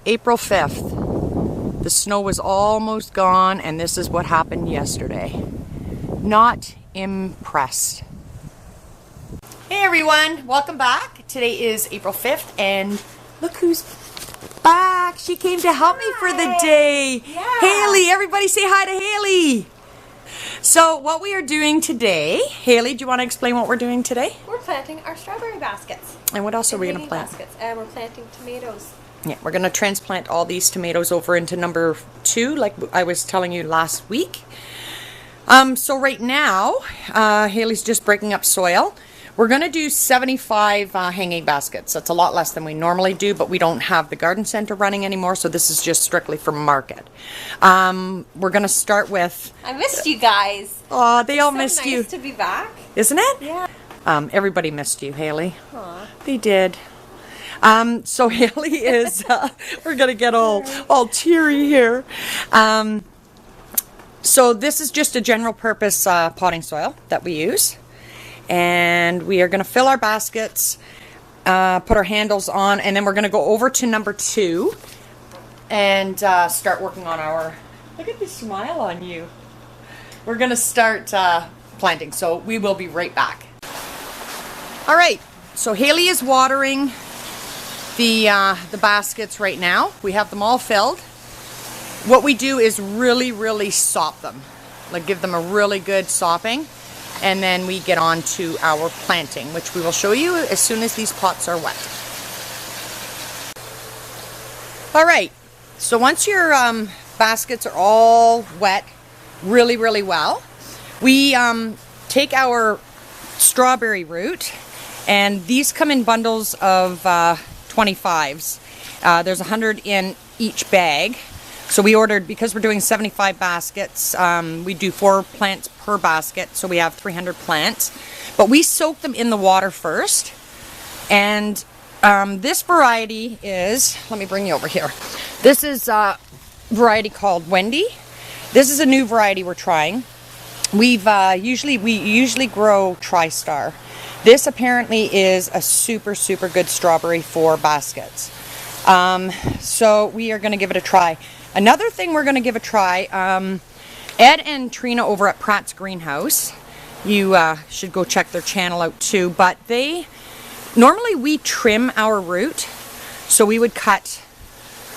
April 5th. The snow was almost gone, and this is what happened yesterday. Not impressed. Hey everyone, welcome back. Today is April 5th, and look who's back. She came to help me for the day. Yeah. Haley, everybody say hi to Haley. So what we are doing today, Haley, do you want to explain what we're doing today? We're planting our strawberry baskets. And what else are we going to plant? Baskets. And we're planting tomatoes. Yeah, we're going to transplant all these tomatoes over into number 2, like I was telling you last week. So right now, Haley's just breaking up soil. We're going to do 75 hanging baskets. That's a lot less than we normally do, but we don't have the garden center running anymore, so this is just strictly for market. We're going to start with... I missed you guys. Oh, they all missed you. It's so nice to be back. Isn't it? Yeah. Everybody missed you, Haley. Aw. They did. So Haley is... we're going to get all teary here. So this is just a general purpose potting soil that we use. And we are going to fill our baskets, put our handles on, and then we're going to go over to number 2 and start working on our... Look at the smile on you. We're going to start planting, so we will be right back. All right, so Haley is watering the baskets right now. We have them all filled. What we do is really sop them, like give them a really good sopping. And then we get on to our planting, which we will show you as soon as these pots are wet. All right, so once your baskets are all wet really well, we take our strawberry root, and these come in bundles of 25s. There's 100 in each bag. So we ordered, because we're doing 75 baskets, we do 4 plants per basket, so we have 300 plants. But we soak them in the water first. And this variety is, let me bring you over here. This is a variety called Wendy. This is a new variety we're trying. We usually grow TriStar. This apparently is a super good strawberry for baskets. So we are going to give it a try. Another thing we're going to give a try, Ed and Trina over at Pratt's Greenhouse, you should go check their channel out too, but normally we trim our root, so we would cut,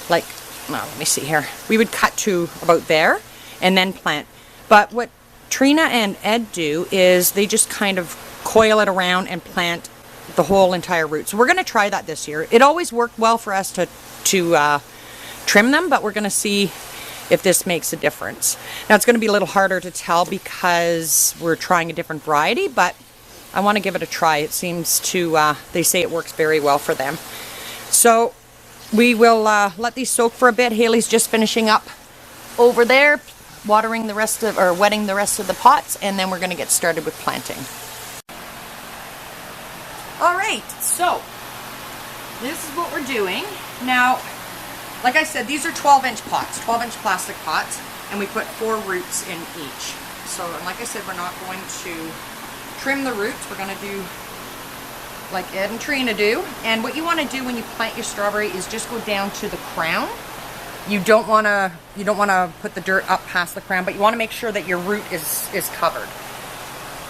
like, well, let me see here, we would cut to about there and then plant. But what Trina and Ed do is they just kind of coil it around and plant the whole entire root. So we're going to try that this year. It always worked well for us to trim them, but we're going to see if this makes a difference. Now it's going to be a little harder to tell because we're trying a different variety, but I want to give it a try. It seems to, they say it works very well for them. So we will let these soak for a bit. Haley's just finishing up over there, watering the rest of, or wetting the rest of the pots, and then we're going to get started with planting. All right, so this is what we're doing. Now, like I said, these are 12-inch pots, 12-inch plastic pots, and we put 4 roots in each. So, and like I said, we're not going to trim the roots. We're going to do like Ed and Trina do. And what you want to do when you plant your strawberry is just go down to the crown. You don't want to put the dirt up past the crown, but you want to make sure that your root is covered.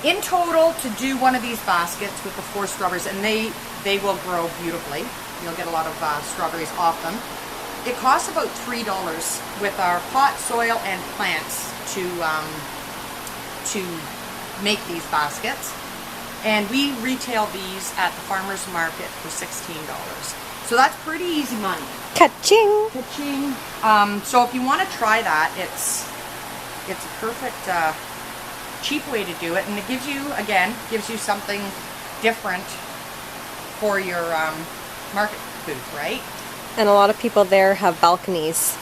In total, to do one of these baskets with the 4 strawberries, and they will grow beautifully. You'll get a lot of strawberries off them. It costs about $3 with our pot, soil, and plants to make these baskets. And we retail these at the farmer's market for $16. So that's pretty easy money. Ka-ching! Ka-ching! So if you want to try that, it's a perfect cheap way to do it, and it gives you something different for your market booth, right? And a lot of people there have balconies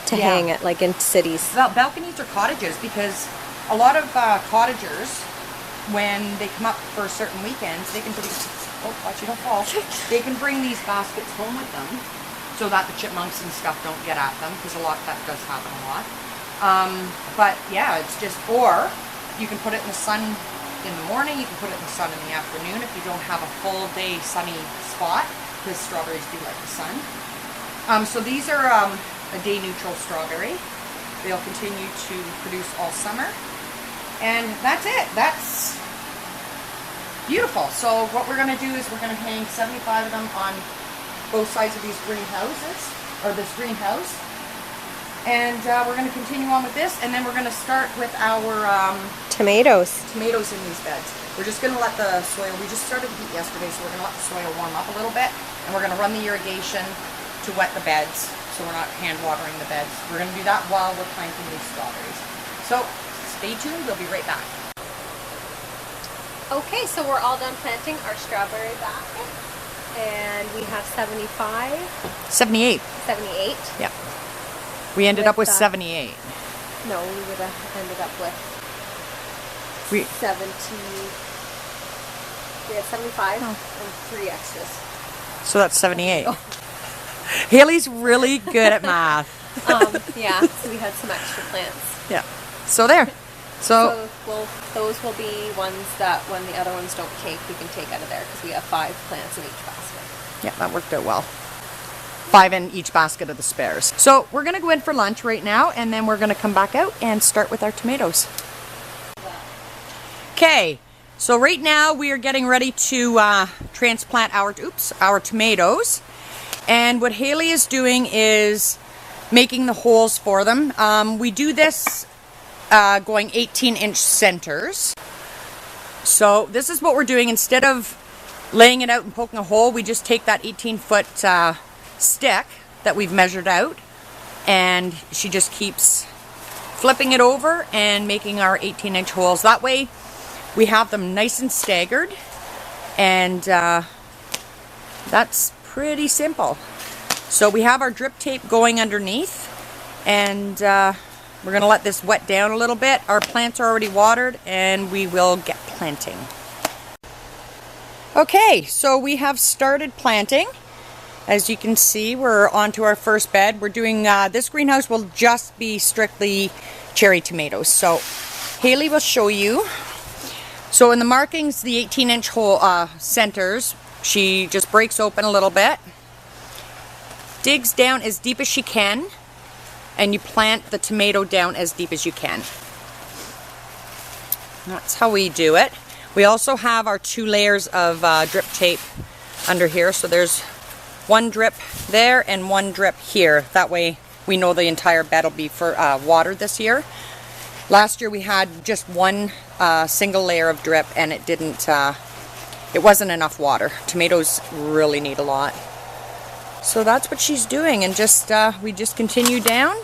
to hang it, like in cities. Well, balconies or cottages, because a lot of cottagers, when they come up for certain weekends, they can bring, oh, watch you don't fall, they can bring these baskets home with them so that the chipmunks and stuff don't get at them, because that does happen a lot. But yeah, it's just, or you can put it in the sun in the morning, you can put it in the sun in the afternoon if you don't have a full day sunny spot, because strawberries do like the sun. So these are a day neutral strawberry. They'll continue to produce all summer. And that's it. That's beautiful. So what we're going to do is we're going to hang 75 of them on both sides of these greenhouses, or this greenhouse. And we're going to continue on with this, and then we're going to start with our tomatoes in these beds. We're just going to let the soil, we just started the heat yesterday, so we're going to let the soil warm up a little bit, and we're going to run the irrigation to wet the beds, so we're not hand watering the beds. We're going to do that while we're planting these strawberries. So stay tuned, we'll be right back. Okay, so we're all done planting our strawberry basket, and we have 75, 78. 78. Yep. We ended up with 78. No, we would have ended up with 70. We had 75 and 3 extras. So that's 78. Oh. Haley's really good at math. Yeah, so we had some extra plants. Yeah. So there. So those will be ones that when the other ones don't cake, we can take out of there because we have 5 plants in each basket. Yeah, that worked out well. 5 in each basket of the spares. So we're going to go in for lunch right now, and then we're going to come back out and start with our tomatoes. Okay, so right now we are getting ready to transplant our tomatoes. And what Haley is doing is making the holes for them. We do this going 18-inch centers. So this is what we're doing. Instead of laying it out and poking a hole, we just take that 18-foot stick that we've measured out, and she just keeps flipping it over and making our 18-inch holes. That way we have them nice and staggered, and that's pretty simple. So we have our drip tape going underneath, and we're going to let this wet down a little bit. Our plants are already watered, and we will get planting. Okay, so we have started planting. As you can see, we're onto our first bed. We're doing, this greenhouse will just be strictly cherry tomatoes. So Haley will show you. So in the markings, the 18-inch hole centers, she just breaks open a little bit, digs down as deep as she can, and you plant the tomato down as deep as you can. That's how we do it. We also have our 2 layers of drip tape under here. So there's 1 drip there and 1 drip here. That way we know the entire bed will be for watered this year. Last year we had just 1 single layer of drip, and it didn't, it wasn't enough water. Tomatoes really need a lot. So that's what she's doing, and just we just continue down.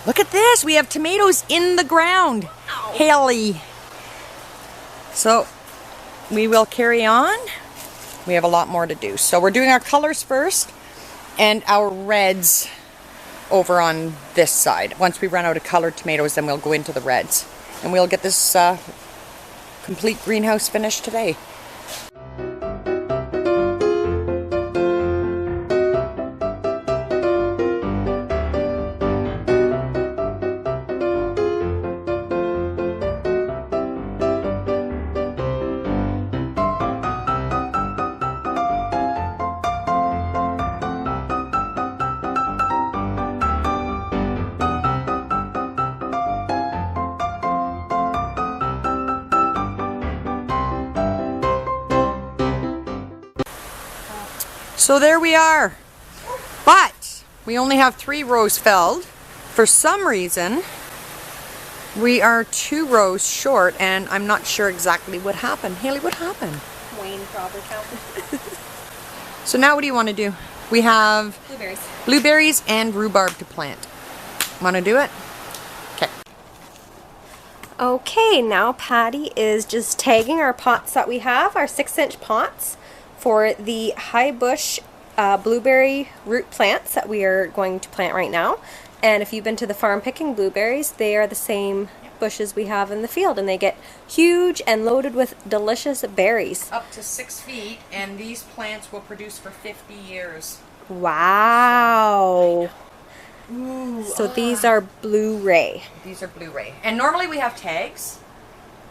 Look at this, we have tomatoes in the ground. Haley. So we will carry on. We have a lot more to do. So we're doing our colors first and our reds over on this side. Once we run out of colored tomatoes, then we'll go into the reds. And we'll get this complete greenhouse finished today. So there we are, but we only have 3 rows filled. For some reason, we are 2 rows short, and I'm not sure exactly what happened. Haley, what happened? Wayne probably counted. So now what do you want to do? We have Blueberries. Blueberries and rhubarb to plant. Want to do it? Okay. Okay, now Patty is just tagging our pots that we have, our 6-inch pots, for the high bush blueberry root plants that we are going to plant right now. And if you've been to the farm picking blueberries, they are the same bushes we have in the field, and they get huge and loaded with delicious berries. Up to 6 feet, and these plants will produce for 50 years. Wow. Ooh, so these are Blu-ray. These are Blu-ray. And normally we have tags,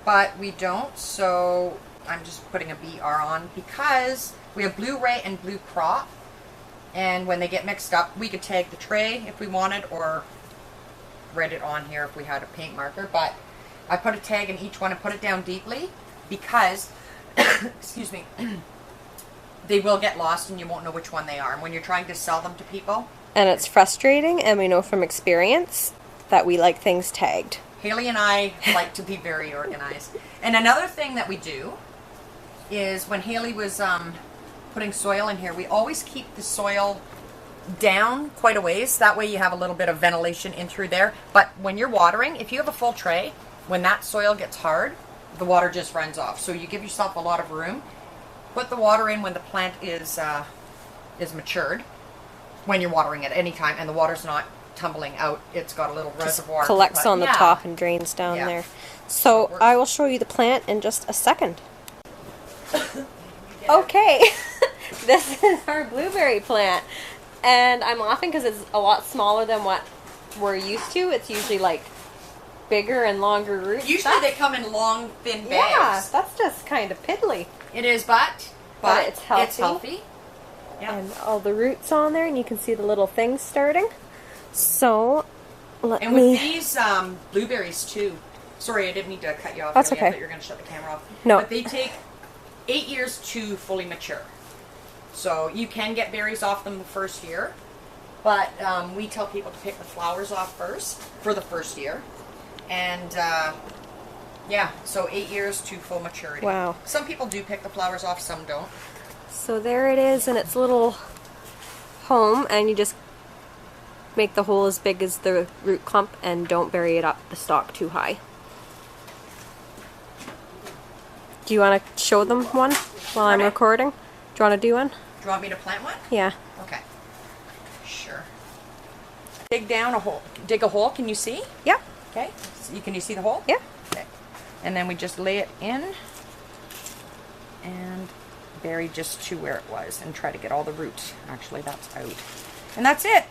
but we don't, so I'm just putting a BR on because we have Blu-ray and Blue Crop, And when they get mixed up, we could tag the tray if we wanted, or write it on here if we had a paint marker. But I put a tag in each one and put it down deeply because, excuse me, they will get lost and you won't know which one they are. And when you're trying to sell them to people. And it's frustrating, and we know from experience that we like things tagged. Haley and I like to be very organized. And another thing that we do is when Haley was putting soil in here, we always keep the soil down quite a ways. That way you have a little bit of ventilation in through there. But when you're watering, if you have a full tray, when that soil gets hard, the water just runs off. So you give yourself a lot of room. Put the water in when the plant is matured, when you're watering it any time, and the water's not tumbling out. It's got a little reservoir. Collects on the top and drains down there. So I will show you the plant in just a second. Okay, this is our blueberry plant. And I'm laughing because it's a lot smaller than what we're used to. It's usually like bigger and longer roots. Usually they come in long, thin bags. Yeah, that's just kind of piddly. It is, but it's healthy. It's healthy. Yeah. And all the roots on there, and you can see the little things starting. So, with these blueberries too. Sorry, I didn't mean to cut you off. That's really. okay. I thought you were going to shut the camera off. No. But they take 8 years to fully mature. So you can get berries off them the first year, but we tell people to pick the flowers off first for the first year. And yeah, so 8 years to full maturity. Wow. Some people do pick the flowers off, some don't. So there it is in its little home, and you just make the hole as big as the root clump and don't bury it up the stalk too high. Do you want to show them one while I'm recording? Do you want to do one? Do you want me to plant one? Yeah. Okay. Sure. Dig down a hole. Dig a hole, can you see? Yeah. Okay. So can you see the hole? Yeah. Okay. And then we just lay it in and bury just to where it was and try to get all the roots. Actually, that's out. And that's it.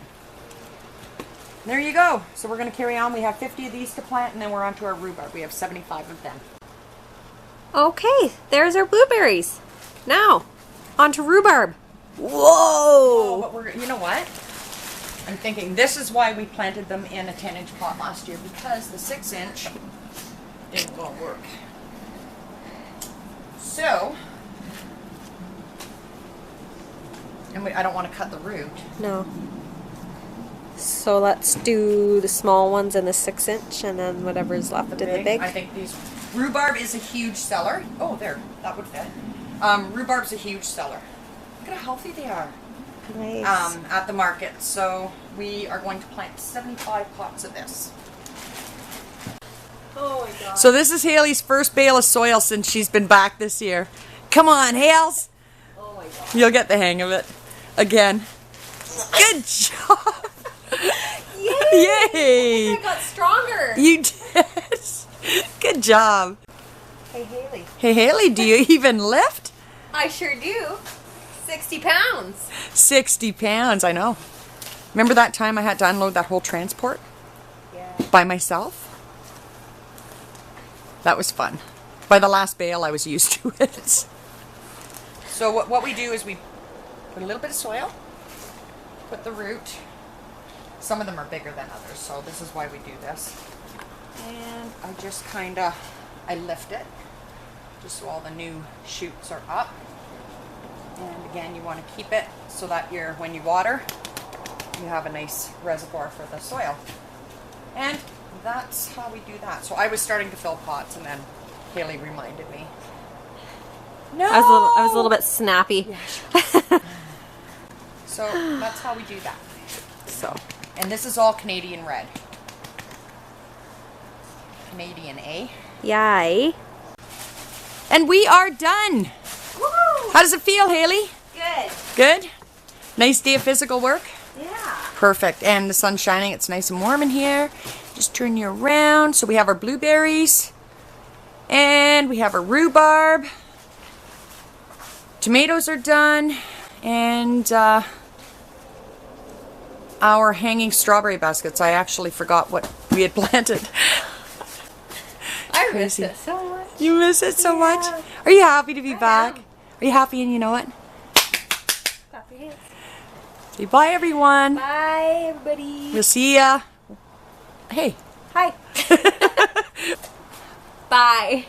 There you go. So we're going to carry on. We have 50 of these to plant, and then we're on to our rhubarb. We have 75 of them. Okay, there's our blueberries. Now, on to rhubarb. Whoa! Oh, but you know what? I'm thinking this is why we planted them in a 10-inch pot last year, because the 6-inch didn't go work. So, and I don't want to cut the root. No. So let's do the small ones in the 6-inch, and then whatever's left in the big. I think these rhubarb is a huge seller. Oh, there, that would fit. Rhubarb's a huge seller. Look at how healthy they are. Nice. At the market. So we are going to plant 75 pots of this. Oh my god. So this is Haley's first bale of soil since she's been back this year. Come on, Hales. Oh my god. You'll get the hang of it. Again. Good job. Yay! Yay! I got stronger. You did. Good job. Hey Haley. Hey Haley, do you even lift? I sure do. 60 pounds. 60 pounds, I know. Remember that time I had to unload that whole transport? Yeah. By myself? That was fun. By the last bale, I was used to it. So what we do is we put a little bit of soil, put the root. Some of them are bigger than others, so this is why we do this. And I just I lift it, just so all the new shoots are up. And again, you want to keep it so that when you water, you have a nice reservoir for the soil. And that's how we do that. So I was starting to fill pots, and then Haley reminded me. No! I was a little bit snappy. Yeah, so that's how we do that. So. And this is all Canadian red. Canadian, eh? Yay. And we are done. Woo! How does it feel, Haley? Good. Good? Nice day of physical work? Yeah. Perfect. And the sun's shining. It's nice and warm in here. Just turn you around. So we have our blueberries. And we have our rhubarb. Tomatoes are done. And our hanging strawberry baskets. I actually forgot what we had planted. I miss it so much. You miss it so much? Are you happy to be back? Are you happy and you know it? Clap your hands. Say bye, everyone. Bye, everybody. We'll see ya. Hey. Hi. Bye.